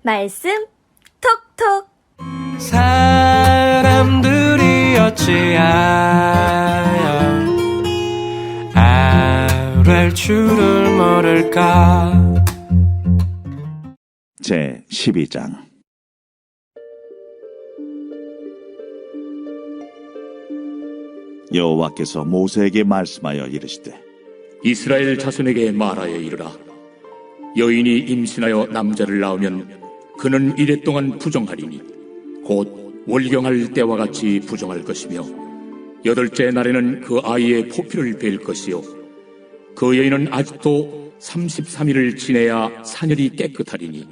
말씀 톡톡. 사람들이 어찌하여 아랠 줄을 모를까. 제 12장. 여호와께서 모세에게 말씀하여 이르시되 이스라엘 자손에게 말하여 이르라. 여인이 임신하여 남자를 낳으면 그는 이래 동안 부정하리니 곧 월경할 때와 같이 부정할 것이며 8째 날에는 그 아이의 포피를 벨 것이요 그 여인은 아직도 33일을 지내야 사녀리 깨끗하리니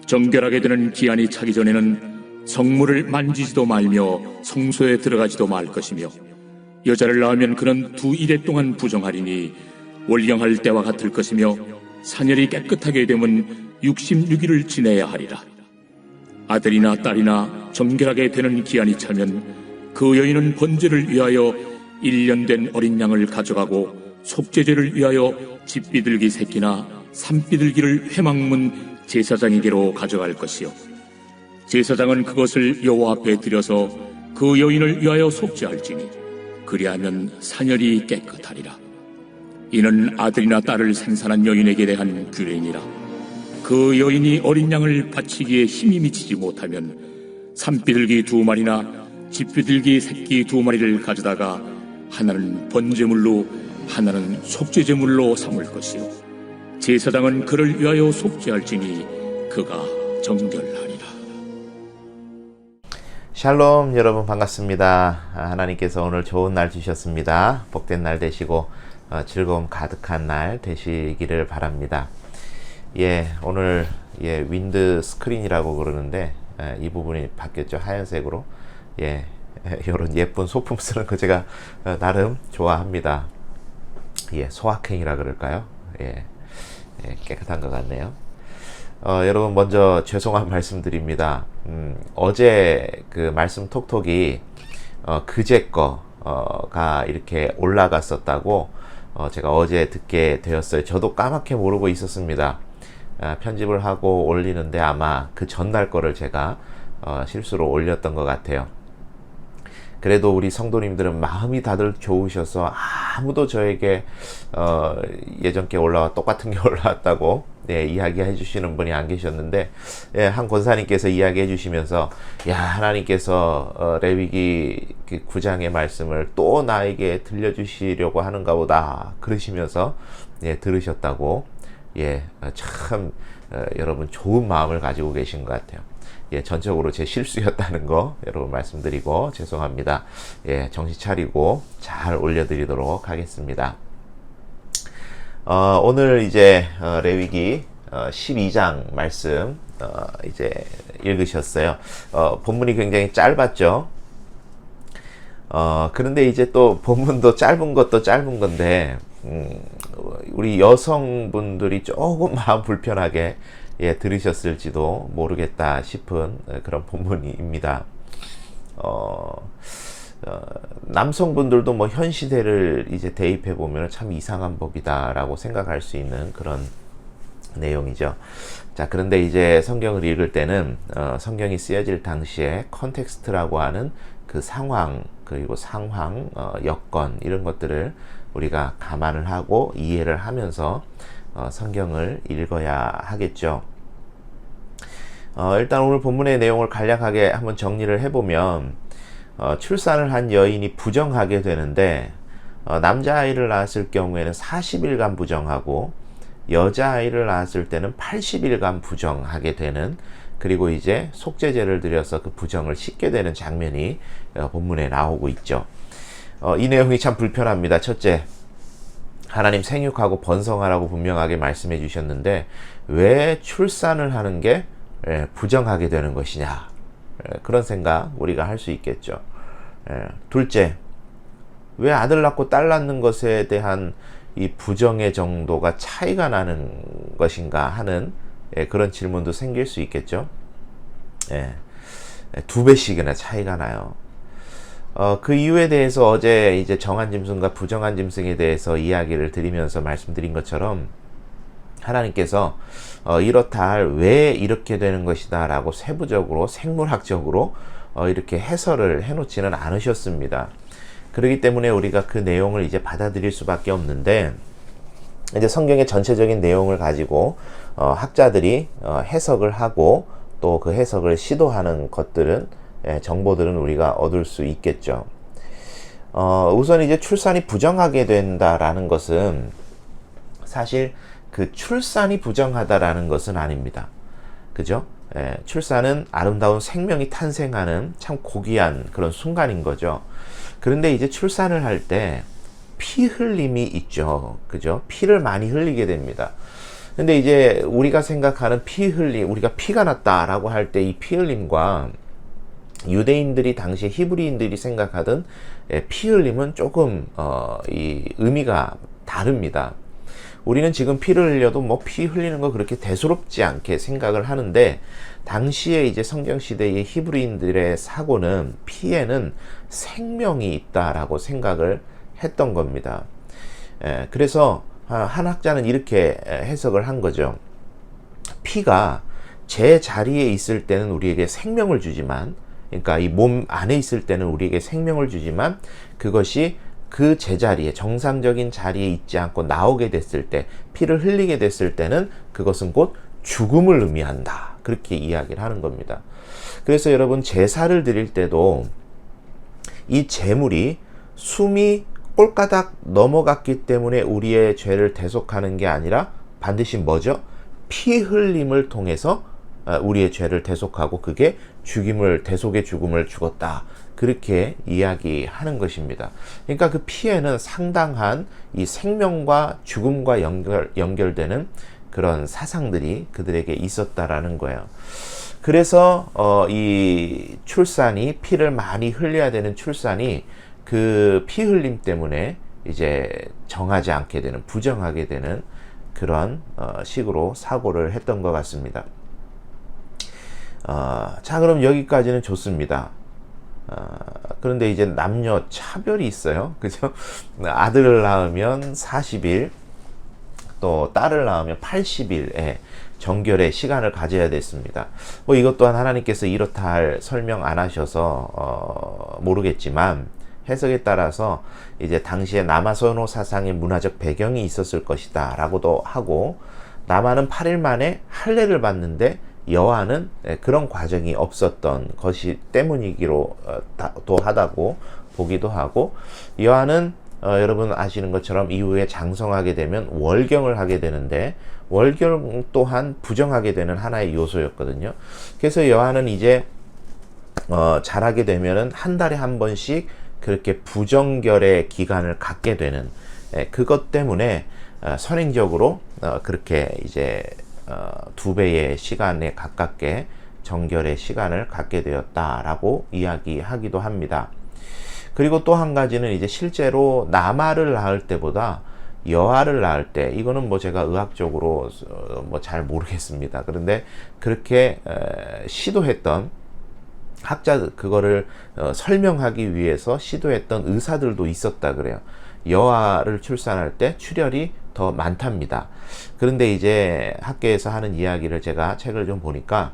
정결하게 되는 기한이 차기 전에는 성물을 만지지도 말며 성소에 들어가지도 말 것이며 여자를 낳으면 그는 2일에 동안 부정하리니 월경할 때와 같을 것이며 사녀리 깨끗하게 되면 66일을 지내야 하리라. 아들이나 딸이나 정결하게 되는 기한이 차면 그 여인은 번제를 위하여 1년 된 어린 양을 가져가고 속죄제를 위하여 집비둘기 새끼나 산비둘기를 회막문 제사장에게로 가져갈 것이요 제사장은 그것을 여호와 앞에 드려서 그 여인을 위하여 속죄할지니 그리하면 사녀리 깨끗하리라. 이는 아들이나 딸을 생산한 여인에게 대한 규례니라. 그 여인이 어린 양을 바치기에 힘이 미치지 못하면 산비둘기 2마리나 집비둘기 새끼 2마리를 가져다가 하나는 번제물로 하나는 속죄제물로 삼을 것이요 제사장은 그를 위하여 속죄할지니 그가 정결하리라. 샬롬, 여러분 반갑습니다. 하나님께서 오늘 좋은 날 주셨습니다. 복된 날 되시고 즐거움 가득한 날 되시기를 바랍니다. 오늘 윈드 스크린이라고 그러는데 이 부분이 바뀌었죠. 하얀색으로. 이런 예쁜 소품 쓰는 거 제가 나름 좋아합니다. 소확행이라 그럴까요? 깨끗한 것 같네요. 여러분 먼저 죄송한 말씀드립니다. 어제 그 말씀 톡톡이 그제 거가 이렇게 올라갔었다고 제가 어제 듣게 되었어요. 저도 까맣게 모르고 있었습니다. 편집을 하고 올리는데 아마 그 전날 거를 제가 실수로 올렸던 것 같아요. 그래도 우리 성도님들은 마음이 다들 좋으셔서 아무도 저에게 예전 게 똑같은 게 올라왔다고 이야기해 주시는 분이 안 계셨는데 한 권사님께서 이야기해 주시면서 하나님께서 레위기 9장의 말씀을 또 나에게 들려주시려고 하는가 보다 그러시면서 들으셨다고 참 여러분 좋은 마음을 가지고 계신 것 같아요. 전적으로 제 실수였다는 거 여러분 말씀드리고 죄송합니다. 정신 차리고 잘 올려드리도록 하겠습니다. 오늘 이제 레위기 12장 말씀 이제 읽으셨어요. 본문이 굉장히 짧았죠. 그런데 이제 또 본문도 짧은 것도 짧은 건데 우리 여성분들이 조금 마음 불편하게 들으셨을지도 모르겠다 싶은 그런 본문입니다. 남성분들도 뭐 현 시대를 이제 대입해 보면 참 이상한 법이다라고 생각할 수 있는 그런 내용이죠. 자, 그런데 이제 성경을 읽을 때는 성경이 쓰여질 당시에 컨텍스트라고 하는 그 상황 그리고 상황, 여건 이런 것들을 우리가 감안을 하고 이해를 하면서 성경을 읽어야 하겠죠. 일단 오늘 본문의 내용을 간략하게 한번 정리를 해보면 출산을 한 여인이 부정하게 되는데 남자아이를 낳았을 경우에는 40일간 부정하고 여자아이를 낳았을 때는 80일간 부정하게 되는 그리고 이제 속죄제를 드려서 그 부정을 씻게 되는 장면이 본문에 나오고 있죠. 이 내용이 참 불편합니다. 첫째, 하나님 생육하고 번성하라고 분명하게 말씀해 주셨는데 왜 출산을 하는 게 부정하게 되는 것이냐, 그런 생각 우리가 할 수 있겠죠. 둘째, 왜 아들 낳고 딸 낳는 것에 대한 이 부정의 정도가 차이가 나는 것인가 하는 그런 질문도 생길 수 있겠죠. 2배씩이나 차이가 나요. 그 이유에 대해서 어제 이제 정한 짐승과 부정한 짐승에 대해서 이야기를 드리면서 말씀드린 것처럼 하나님께서 이렇다 할 왜 이렇게 되는 것이다 라고 세부적으로 생물학적으로 이렇게 해설을 해놓지는 않으셨습니다. 그렇기 때문에 우리가 그 내용을 이제 받아들일 수밖에 없는데, 이제 성경의 전체적인 내용을 가지고 학자들이 해석을 하고 또 그 해석을 시도하는 것들은, 정보들은 우리가 얻을 수 있겠죠. 우선 이제 출산이 부정하게 된다라는 것은 사실 그 출산이 부정하다라는 것은 아닙니다. 그죠? 출산은 아름다운 생명이 탄생하는 참 고귀한 그런 순간인 거죠. 그런데 이제 출산을 할 때 피 흘림이 있죠. 그죠? 피를 많이 흘리게 됩니다. 근데 이제 우리가 생각하는 피 흘림, 우리가 피가 났다라고 할 때 이 피 흘림과 유대인들이 당시에 히브리인들이 생각하던 피 흘림은 조금 이 의미가 다릅니다. 우리는 지금 피를 흘려도 뭐 피 흘리는 거 그렇게 대수롭지 않게 생각을 하는데, 당시에 이제 성경 시대의 히브리인들의 사고는 피에는 생명이 있다라고 생각을 했던 겁니다. 그래서 한 학자는 이렇게 해석을 한 거죠. 피가 제 자리에 있을 때는 우리에게 생명을 주지만, 그러니까 이 몸 안에 있을 때는 우리에게 생명을 주지만, 그것이 그 제자리에, 정상적인 자리에 있지 않고 나오게 됐을 때, 피를 흘리게 됐을 때는 그것은 곧 죽음을 의미한다. 그렇게 이야기를 하는 겁니다. 그래서 여러분, 제사를 드릴 때도 이 제물이 숨이 꼴가닥 넘어갔기 때문에 우리의 죄를 대속하는 게 아니라 반드시 뭐죠? 피 흘림을 통해서 우리의 죄를 대속하고 그게 대속의 죽음을 죽었다. 그렇게 이야기하는 것입니다. 그러니까 그 피에는 상당한 이 생명과 죽음과 연결되는 그런 사상들이 그들에게 있었다라는 거예요. 그래서 이 출산이, 피를 많이 흘려야 되는 출산이 그 피 흘림 때문에 이제 정하지 않게 되는, 부정하게 되는 그런 식으로 사고를 했던 것 같습니다. 자, 그럼 여기까지는 좋습니다. 그런데 이제 남녀 차별이 있어요. 그죠? 아들을 낳으면 40일, 또 딸을 낳으면 80일의 정결의 시간을 가져야 됐습니다. 뭐 이것 또한 하나님께서 이렇다 할 설명 안 하셔서 모르겠지만, 해석에 따라서 이제 당시에 남아선호 사상의 문화적 배경이 있었을 것이다 라고도 하고, 남아는 8일 만에 할례를 받는데 여아는 그런 과정이 없었던 것이 때문이기로 도 하다고 보기도 하고, 여아는 여러분 아시는 것처럼 이후에 장성하게 되면 월경을 하게 되는데, 월경 또한 부정하게 되는 하나의 요소였거든요. 그래서 여아는 이제 자라게 되면은 한 달에 한 번씩 그렇게 부정결의 기간을 갖게 되는, 그것 때문에 선행적으로 그렇게 이제 2배의 시간에 가깝게 정결의 시간을 갖게 되었다라고 이야기하기도 합니다. 그리고 또 한 가지는 이제 실제로 남아를 낳을 때보다 여아를 낳을 때, 이거는 뭐 제가 의학적으로 뭐 잘 모르겠습니다. 그런데 그렇게 시도했던 그거를 설명하기 위해서 시도했던 의사들도 있었다 그래요. 여아를 출산할 때 출혈이 더 많답니다. 그런데 이제 학계에서 하는 이야기를 제가 책을 좀 보니까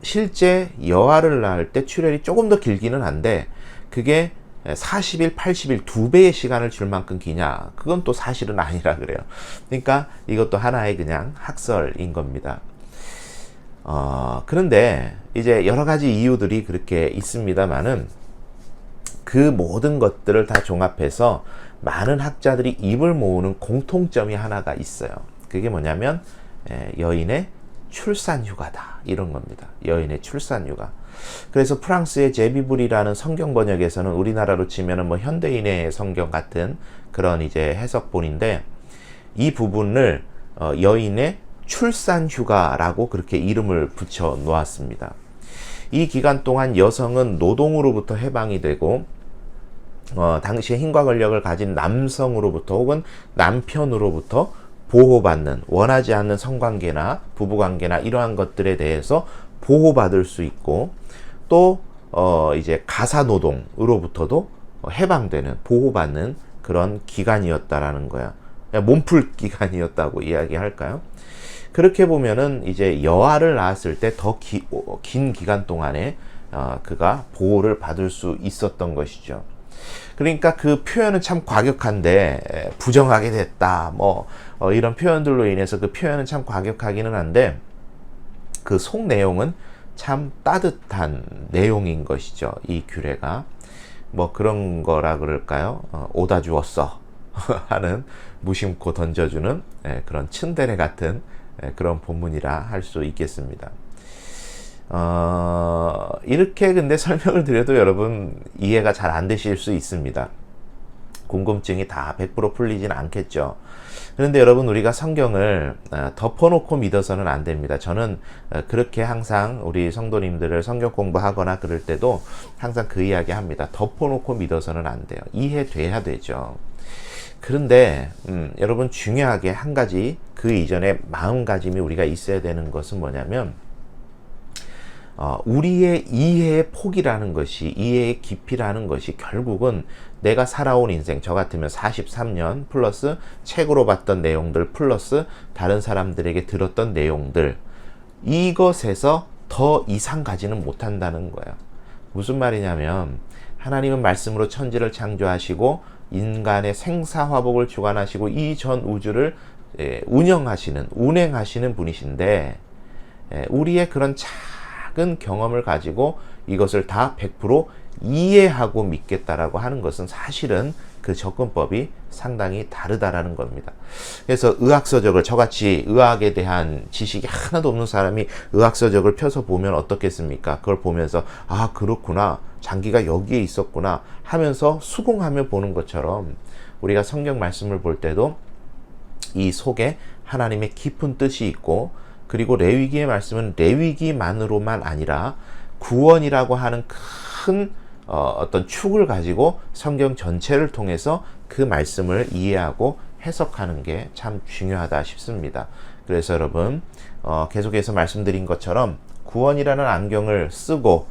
실제 여아를 낳을 때 출혈이 조금 더 길기는 한데, 그게 40일, 80일 2배의 시간을 줄 만큼 기냐? 그건 또 사실은 아니라 그래요. 그러니까 이것도 하나의 그냥 학설인 겁니다. 그런데 이제 여러 가지 이유들이 그렇게 있습니다만은, 그 모든 것들을 다 종합해서 많은 학자들이 입을 모으는 공통점이 하나가 있어요. 그게 뭐냐면 여인의 출산휴가다, 이런 겁니다. 여인의 출산휴가. 그래서 프랑스의 제비불이라는 성경 번역에서는 우리나라로 치면은 뭐 현대인의 성경 같은 그런 이제 해석본인데, 이 부분을 여인의 출산휴가라고 그렇게 이름을 붙여 놓았습니다. 이 기간 동안 여성은 노동으로부터 해방이 되고, 당시에 힘과 권력을 가진 남성으로부터 혹은 남편으로부터 보호받는, 원하지 않는 성관계나 부부관계나 이러한 것들에 대해서 보호받을 수 있고, 또 이제 가사노동으로부터도 해방되는, 보호받는 그런 기간이었다라는 거야. 몸풀 기간이었다고 이야기할까요? 그렇게 보면은 이제 여아를 낳았을 때 더 긴 기간 동안에 그가 보호를 받을 수 있었던 것이죠. 그러니까 그 표현은 참 과격한데 부정하게 됐다 이런 표현들로 인해서 그 표현은 참 과격하기는 한데 그 속 내용은 참 따뜻한 내용인 것이죠. 이 규례가 그런 거라 그럴까요? 오다 주었어 하는 무심코 던져주는 그런 츤데레 같은 그런 본문이라 할 수 있겠습니다. 이렇게 근데 설명을 드려도 여러분 이해가 잘 안 되실 수 있습니다. 궁금증이 다 100% 풀리진 않겠죠. 그런데 여러분 우리가 성경을 덮어놓고 믿어서는 안 됩니다. 저는 그렇게 항상 우리 성도님들을 성경 공부하거나 그럴 때도 항상 그 이야기 합니다. 덮어놓고 믿어서는 안 돼요. 이해돼야 되죠. 그런데 여러분 중요하게 한 가지 그 이전에 마음가짐이 우리가 있어야 되는 것은 뭐냐면 우리의 이해의 폭이라는 것이, 이해의 깊이라는 것이 결국은 내가 살아온 인생, 저 같으면 43년 플러스 책으로 봤던 내용들 플러스 다른 사람들에게 들었던 내용들, 이것에서 더 이상 가지는 못한다는 거예요. 무슨 말이냐면 하나님은 말씀으로 천지를 창조하시고 인간의 생사화복을 주관하시고 이 전 우주를 운행하시는 분이신데 우리의 그런 작은 경험을 가지고 이것을 다 100% 이해하고 믿겠다라고 하는 것은 사실은 그 접근법이 상당히 다르다라는 겁니다. 그래서 의학서적을, 저같이 의학에 대한 지식이 하나도 없는 사람이 의학서적을 펴서 보면 어떻겠습니까? 그걸 보면서 아 그렇구나, 장기가 여기에 있었구나 하면서 수긍하며 보는 것처럼 우리가 성경 말씀을 볼 때도 이 속에 하나님의 깊은 뜻이 있고, 그리고 레위기의 말씀은 레위기만으로만 아니라 구원이라고 하는 큰 어떤 축을 가지고 성경 전체를 통해서 그 말씀을 이해하고 해석하는 게 참 중요하다 싶습니다. 그래서 여러분 계속해서 말씀드린 것처럼 구원이라는 안경을 쓰고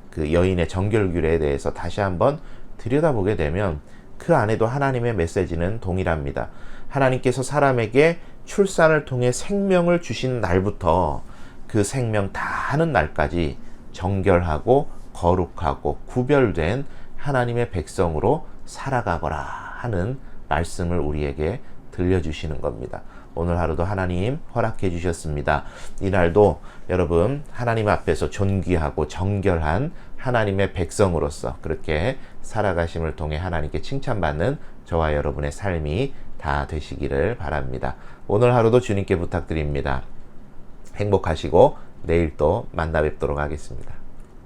그 여인의 정결규례에 대해서 다시 한번 들여다보게 되면 그 안에도 하나님의 메시지는 동일합니다. 하나님께서 사람에게 출산을 통해 생명을 주신 날부터 그 생명 다 하는 날까지 정결하고 거룩하고 구별된 하나님의 백성으로 살아가거라 하는 말씀을 우리에게 들려주시는 겁니다. 오늘 하루도 하나님 허락해 주셨습니다. 이날도 여러분 하나님 앞에서 존귀하고 정결한 하나님의 백성으로서 그렇게 살아가심을 통해 하나님께 칭찬받는 저와 여러분의 삶이 다 되시기를 바랍니다. 오늘 하루도 주님께 부탁드립니다. 행복하시고 내일 또 만나 뵙도록 하겠습니다.